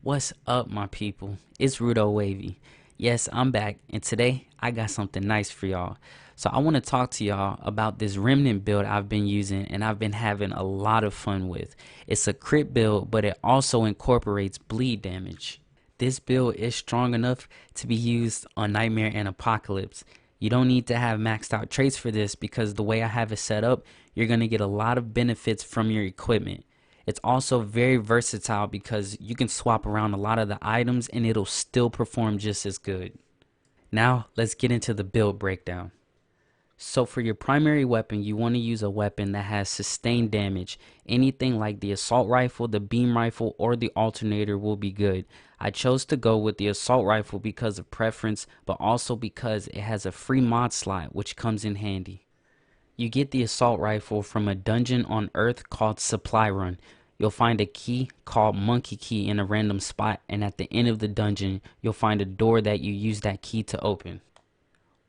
What's up, my people? It's Rudo Wavy. Yes, I'm back, and today I got something nice for y'all. So I want to talk to y'all about this Remnant build I've been using and I've been having a lot of fun with. It's a crit build, but it also incorporates bleed damage. This build is strong enough to be used on Nightmare and Apocalypse. You don't need to have maxed out traits for this because the way I have it set up, you're going to get a lot of benefits from your equipment. It's also very versatile because you can swap around a lot of the items and it'll still perform just as good. Now let's get into the build breakdown. So for your primary weapon, you want to use a weapon that has sustained damage. Anything like the assault rifle, the beam rifle, or the alternator will be good. I chose to go with the assault rifle because of preference, but also because it has a free mod slot which comes in handy. You get the assault rifle from a dungeon on Earth called Supply Run. You'll find a key called Monkey Key in a random spot, and at the end of the dungeon, you'll find a door that you use that key to open.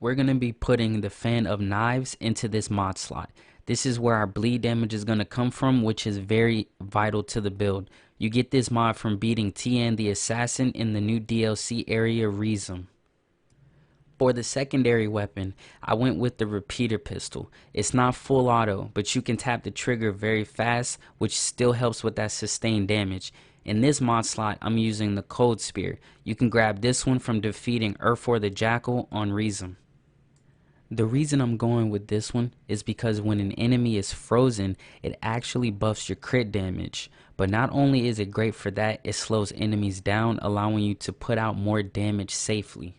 We're going to be putting the Fan of Knives into this mod slot. This is where our bleed damage is going to come from, which is very vital to the build. You get this mod from beating TN the Assassin in the new DLC area Reasm. For the secondary weapon, I went with the repeater pistol. It's not full auto, but you can tap the trigger very fast, which still helps with that sustained damage. In this mod slot, I'm using the Cold Spear. You can grab this one from defeating Urfor the Jackal on Reasm. The reason I'm going with this one is because when an enemy is frozen, it actually buffs your crit damage. But not only is it great for that, it slows enemies down, allowing you to put out more damage safely.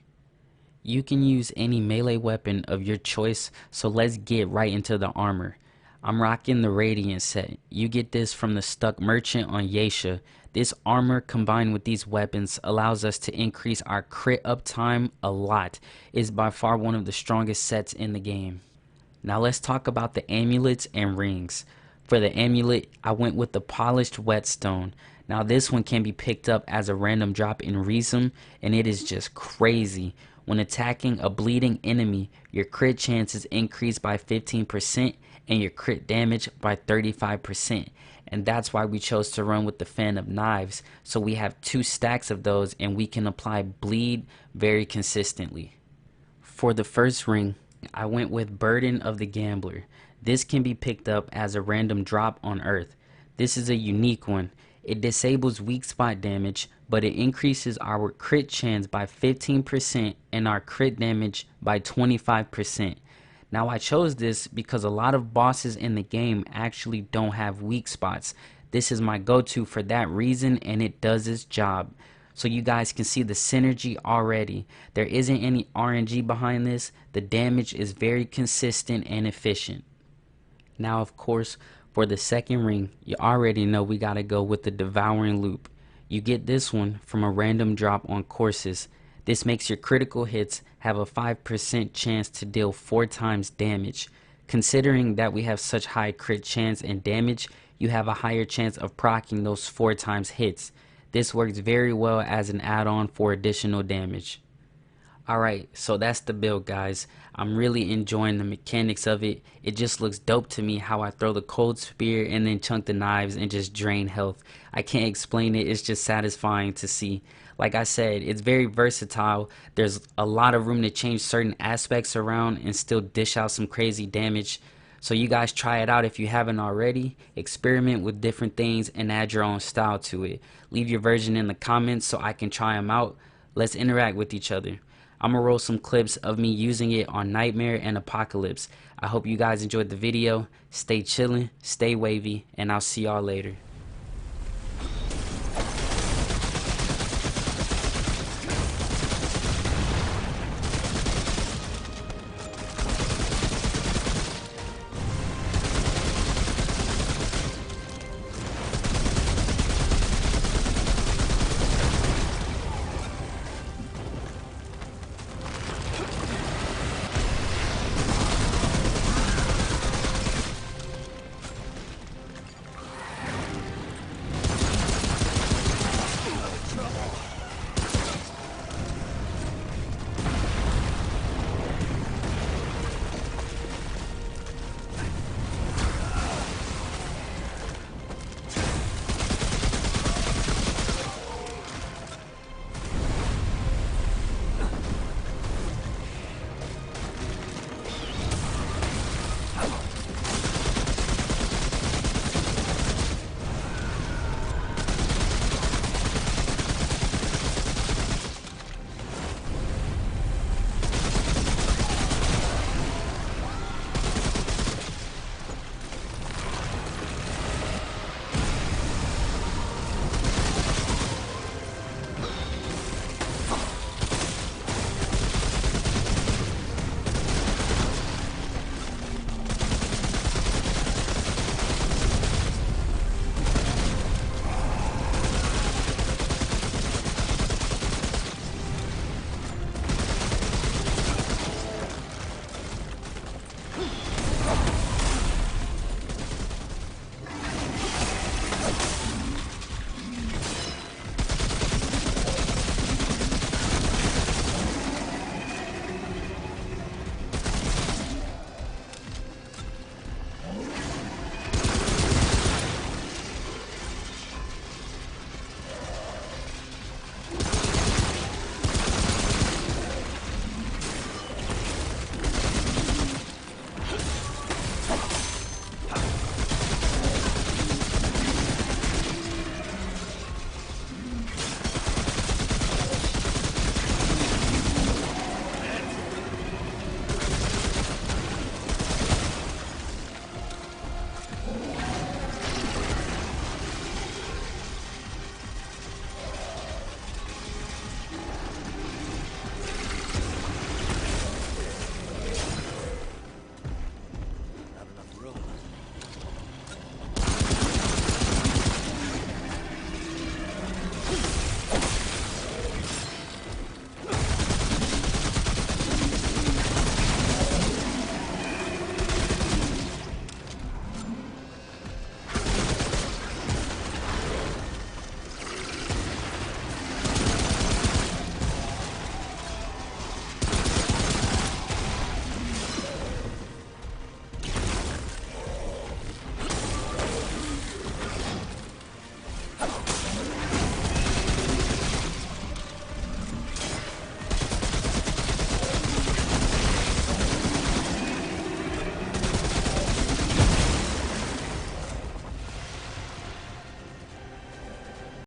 You can use any melee weapon of your choice, so let's get right into the armor. I'm rocking the Radiant set. You get this from the Stuck Merchant on Yesha. This armor combined with these weapons allows us to increase our crit uptime a lot. It's by far one of the strongest sets in the game. Now let's talk about the amulets and rings. For the amulet, I went with the Polished Whetstone. Now this one can be picked up as a random drop in Reasm, and it is just crazy. When attacking a bleeding enemy, your crit chances increase by 15% and your crit damage by 35%. And that's why we chose to run with the Fan of Knives, so we have 2 stacks of those and we can apply bleed very consistently. For the first ring, I went with Burden of the Gambler. This can be picked up as a random drop on Earth. This is a unique one. It disables weak spot damage, but it increases our crit chance by 15% and our crit damage by 25%. Now I chose this because a lot of bosses in the game actually don't have weak spots. This is my go-to for that reason, and it does its job. So you guys can see the synergy already. There isn't any RNG behind this. The damage is very consistent and efficient. Now of course, for the second ring, you already know we gotta go with the Devouring Loop. You get this one from a random drop on courses. This makes your critical hits have a 5% chance to deal 4 times damage. Considering that we have such high crit chance and damage, you have a higher chance of proccing those 4 times hits. This works very well as an add-on for additional damage. Alright, so that's the build, guys. I'm really enjoying the mechanics of it. It just looks dope to me how I throw the Cold Spear and then chunk the knives and just drain health. I can't explain it, it's just satisfying to see. Like I said, it's very versatile. There's a lot of room to change certain aspects around and still dish out some crazy damage. So you guys try it out if you haven't already. Experiment with different things and add your own style to it. Leave your version in the comments so I can try them out. Let's interact with each other. I'm gonna roll some clips of me using it on Nightmare and Apocalypse. I hope you guys enjoyed the video. Stay chillin', stay wavy, and I'll see y'all later.